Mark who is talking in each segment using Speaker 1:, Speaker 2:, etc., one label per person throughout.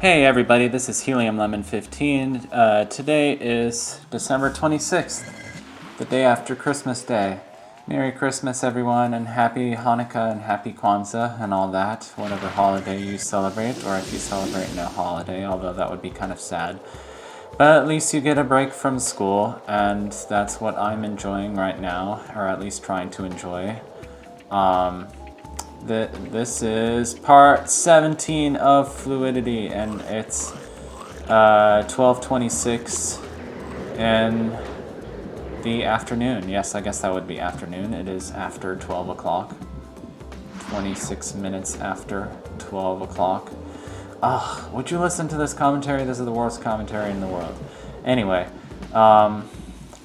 Speaker 1: Hey everybody, this is Helium Lemon 15. Today is December 26th, the day after Christmas Day. Merry Christmas everyone, and happy Hanukkah and happy Kwanzaa and all that, whatever holiday you celebrate, or if you celebrate no holiday, although that would be kind of sad. But at least you get a break from school, and that's what I'm enjoying right now, or at least trying to enjoy. This is part 17 of Fluidity, and it's 12:26 in the afternoon. Yes, I guess that would be afternoon. It is after 12 o'clock. 26 minutes after 12 o'clock. Ugh, would you listen to this commentary? This is the worst commentary in the world. Anyway,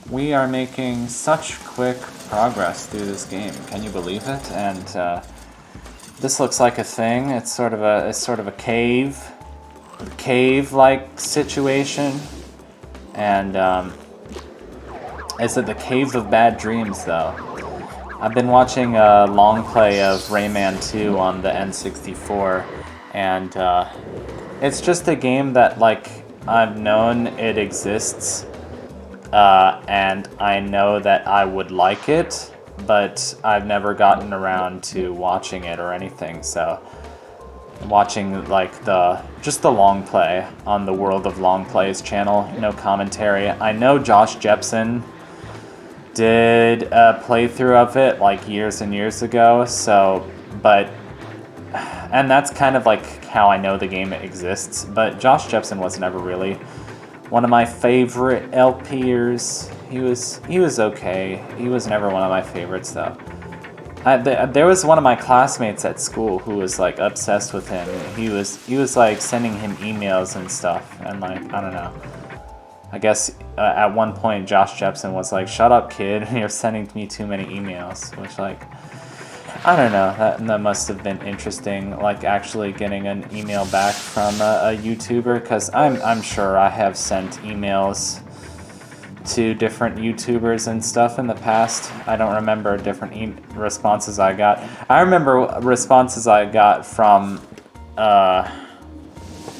Speaker 1: we are making such quick progress through this game. Can you believe it? And this looks like a thing. It's sort of a cave-like situation, and is it the Cave of Bad Dreams though? I've been watching a long play of Rayman 2 on the N64, and it's just a game that I've known it exists, and I know that I would like it, but I've never gotten around to watching it or anything, so I'm watching just the long play on the World of Long Plays channel, no commentary. I know Josh Jepson did a playthrough of it years and years ago, and that's kind of how I know the game exists, but Josh Jepson was never really one of my favorite LPers. He was okay. He was never one of my favorites though. There was one of my classmates at school who was obsessed with him. He was sending him emails and stuff, and I don't know. I guess at one point Josh Jepson was like, "Shut up, kid! You're sending me too many emails," which I don't know, that must have been interesting, actually getting an email back from a YouTuber, because I'm sure I have sent emails to different YouTubers and stuff in the past. I don't remember different responses I got. I remember responses I got from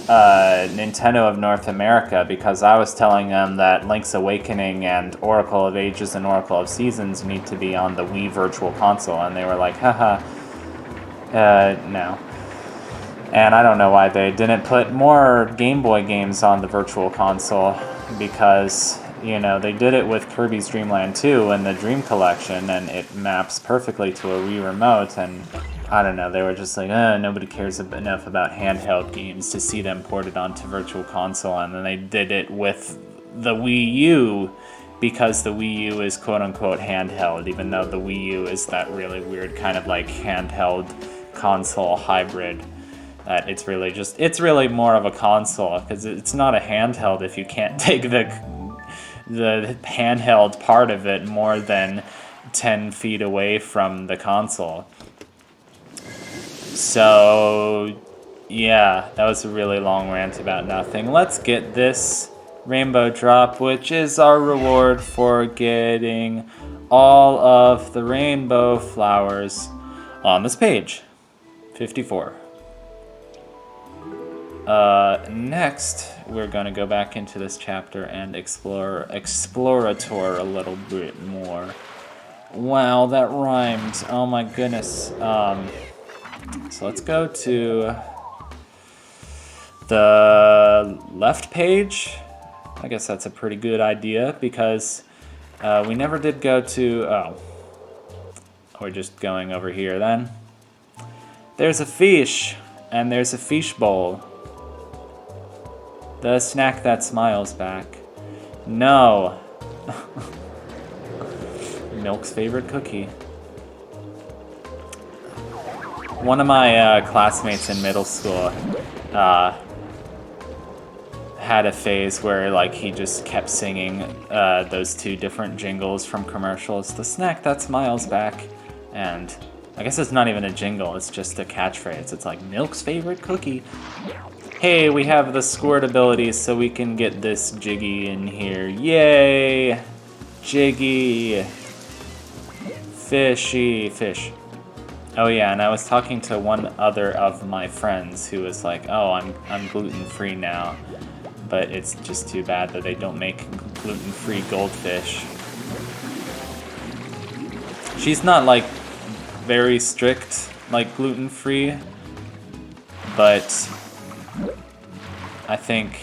Speaker 1: Nintendo of North America, because I was telling them that Link's Awakening and Oracle of Ages and Oracle of Seasons need to be on the Wii Virtual Console, and they were like, haha, no. And I don't know why they didn't put more Game Boy games on the Virtual Console, because, they did it with Kirby's Dream Land 2 and the Dream Collection, and it maps perfectly to a Wii Remote, and I don't know, they were just like, nobody cares enough about handheld games to see them ported onto Virtual Console, and then they did it with the Wii U, because the Wii U is quote-unquote handheld, even though the Wii U is that really weird kind of handheld console hybrid. That it's really more of a console, because it's not a handheld if you can't take the handheld part of it more than 10 feet away from the console. So, yeah, that was a really long rant about nothing. Let's get this rainbow drop, which is our reward for getting all of the rainbow flowers on this page. 54. Next, we're going to go back into this chapter and explorator a little bit more. Wow, that rhymed. Oh my goodness. So let's go to the left page. I guess that's a pretty good idea, because we never did go to... Oh, we're just going over here then. There's a fish, and there's a fish bowl. The snack that smiles back. No. Milk's favorite cookie. One of my classmates in middle school had a phase where he just kept singing those two different jingles from commercials. The snack that smiles back, and I guess it's not even a jingle, it's just a catchphrase. It's Milk's favorite cookie. Hey, we have the squirt ability, so we can get this Jiggy in here. Yay! Jiggy! Fishy fish. Oh yeah, and I was talking to one other of my friends who was like, "Oh, I'm gluten-free now," but it's just too bad that they don't make gluten-free goldfish. She's not like very strict, like gluten-free, but I think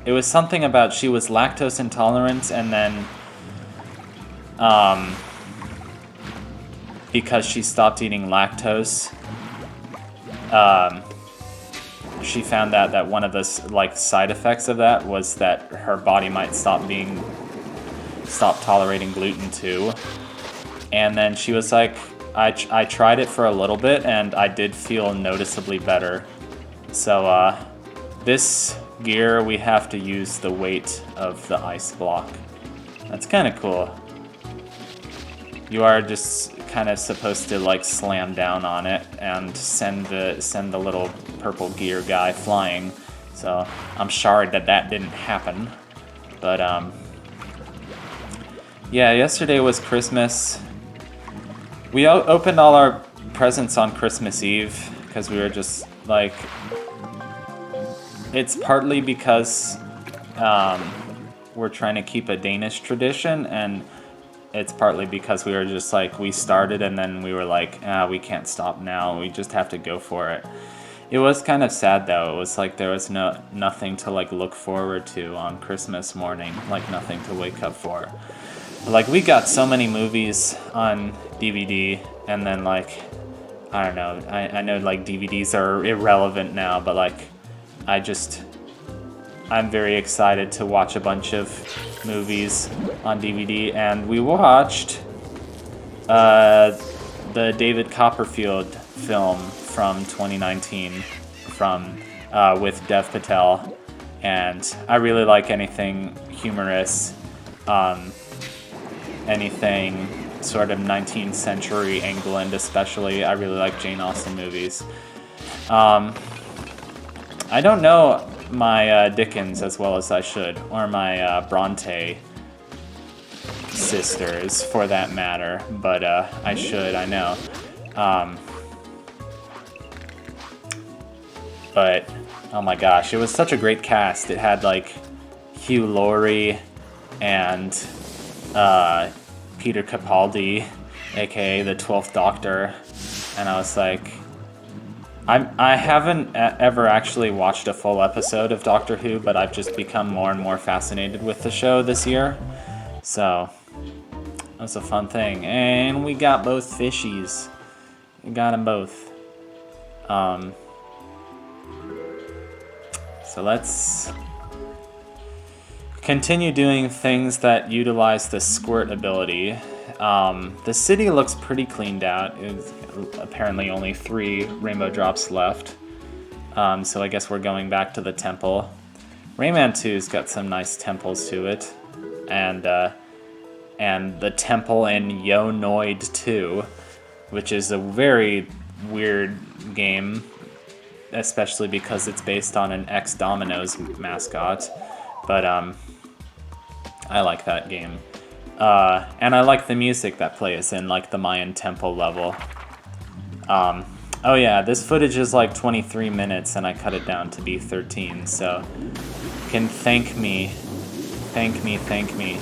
Speaker 1: it was something about she was lactose intolerant, and then because she stopped eating lactose, she found out that one of the like side effects of that was that her body might stop tolerating gluten too. And then she was like, I tried it for a little bit and I did feel noticeably better. So this gear, we have to use the weight of the ice block. That's kind of cool. You are just kind of supposed to like slam down on it and send the little purple gear guy flying. So I'm sorry that didn't happen. But yeah, yesterday was Christmas. We opened all our presents on Christmas Eve because we were just like, it's partly because we're trying to keep a Danish tradition, and it's partly because we were just like, we started and then we were like, we can't stop now. We just have to go for it. It was kind of sad though. It was like there was nothing to like look forward to on Christmas morning, like nothing to wake up for. Like we got so many movies on DVD, and then like, I don't know, I know like DVDs are irrelevant now, but like I'm very excited to watch a bunch of movies on DVD, and we watched the David Copperfield film from 2019 with Dev Patel, and I really like anything humorous, anything sort of 19th century England especially. I really like Jane Austen movies. I don't know my Dickens as well as I should, or my Bronte sisters for that matter, but I should, I know. But oh my gosh, it was such a great cast. It had like Hugh Laurie and Peter Capaldi, aka the 12th Doctor, and I was like, I haven't ever actually watched a full episode of Doctor Who, but I've just become more and more fascinated with the show this year. So, that was a fun thing. And we got both fishies. We got them both. So let's continue doing things that utilize the squirt ability. The city looks pretty cleaned out. It's apparently only 3 rainbow drops left. So I guess we're going back to the temple. Rayman 2's got some nice temples to it. And the temple in Yonoid 2, which is a very weird game, especially because it's based on an ex-Domino's mascot. But I like that game. And I like the music that plays in like the Mayan temple level. Oh yeah, this footage is like 23 minutes and I cut it down to be 13, so you can thank me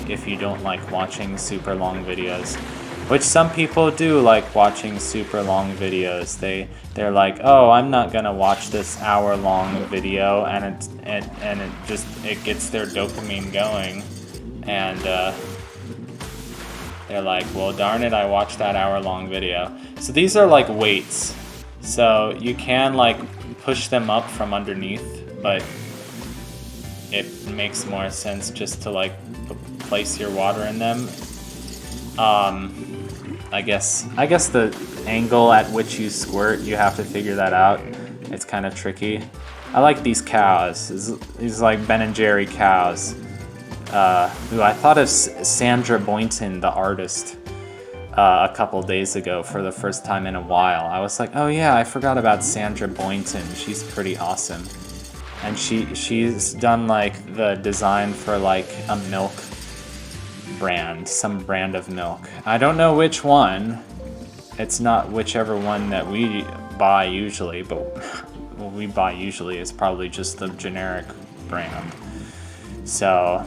Speaker 1: if you don't like watching super long videos. Which some people do like watching super long videos. They're like, oh, I'm not gonna watch this hour-long video, and it gets their dopamine going, and they're like, well, darn it, I watched that hour-long video. So these are like weights, so you can like push them up from underneath, but it makes more sense just to like place your water in them. I guess the angle at which you squirt, you have to figure that out. It's kind of tricky. I like these cows. These like Ben and Jerry cows. Who I thought of Sandra Boynton, the artist, a couple days ago for the first time in a while. I was like, oh yeah, I forgot about Sandra Boynton. She's pretty awesome. And she's done like the design for like a milk some brand of milk. I don't know which one. It's not whichever one that we buy usually, but what we buy usually is probably just the generic brand. So,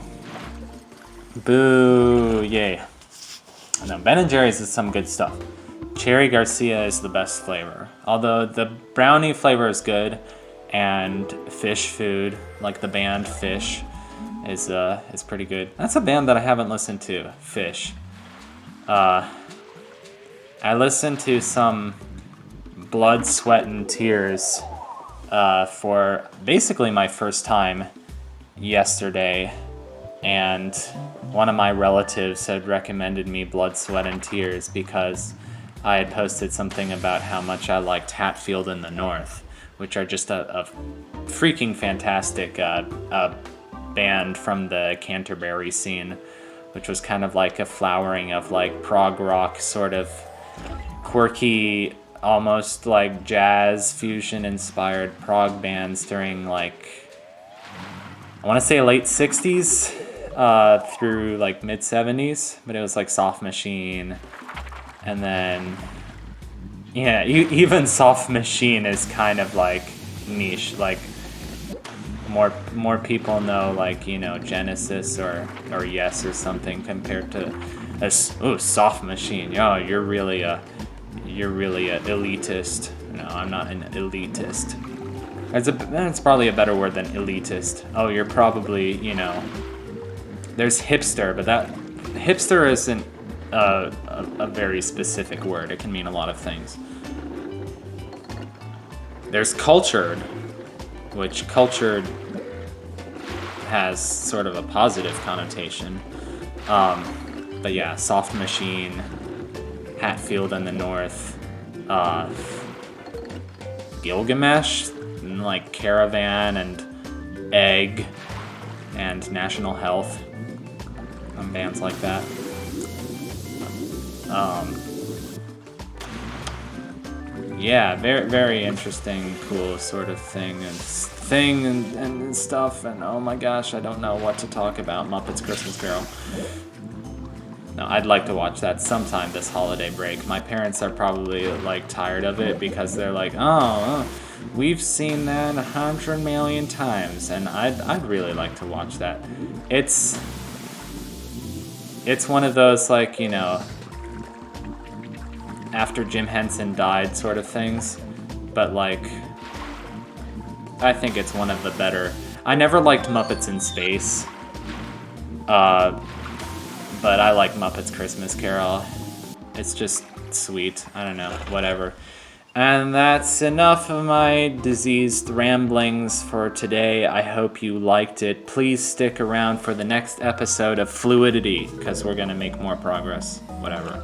Speaker 1: boo, yay. No, Ben & Jerry's is some good stuff. Cherry Garcia is the best flavor. Although the brownie flavor is good, and Fish Food, like the band Fish, is pretty good. That's a band that I haven't listened to, Fish. I listened to some Blood, Sweat, and Tears for basically my first time yesterday, and one of my relatives had recommended me Blood, Sweat, and Tears because I had posted something about how much I liked Hatfield in the North, which are just a freaking fantastic band from the Canterbury scene, which was kind of like a flowering of like prog rock, sort of quirky, almost like jazz fusion inspired prog bands during like, I want to say late 60s through like mid 70s, but it was like Soft Machine, and then yeah, even Soft Machine is kind of like niche, like more people know like, you know, Genesis or Yes or something compared to Soft Machine. Oh, you're really a elitist. No, I'm not an elitist. That's probably a better word than elitist. Oh, you're probably, you know, there's hipster, but that hipster isn't a very specific word. It can mean a lot of things. There's cultured, which cultured has sort of a positive connotation. But yeah, Soft Machine, Hatfield in the North, Gilgamesh, like Caravan and Egg and National Health, and bands like that. Yeah, very, very interesting, cool sort of thing and stuff, and oh my gosh, I don't know what to talk about. Muppets Christmas Carol. No, I'd like to watch that sometime this holiday break. My parents are probably like tired of it because they're like, oh, we've seen that 100 million times, and I'd really like to watch that. It's one of those, like, you know, after Jim Henson died sort of things, but like, I think it's one of the better. I never liked Muppets in Space, but I like Muppets Christmas Carol. It's just sweet. I don't know, whatever. And that's enough of my diseased ramblings for today. I hope you liked it. Please stick around for the next episode of Fluidity, because we're going to make more progress. Whatever.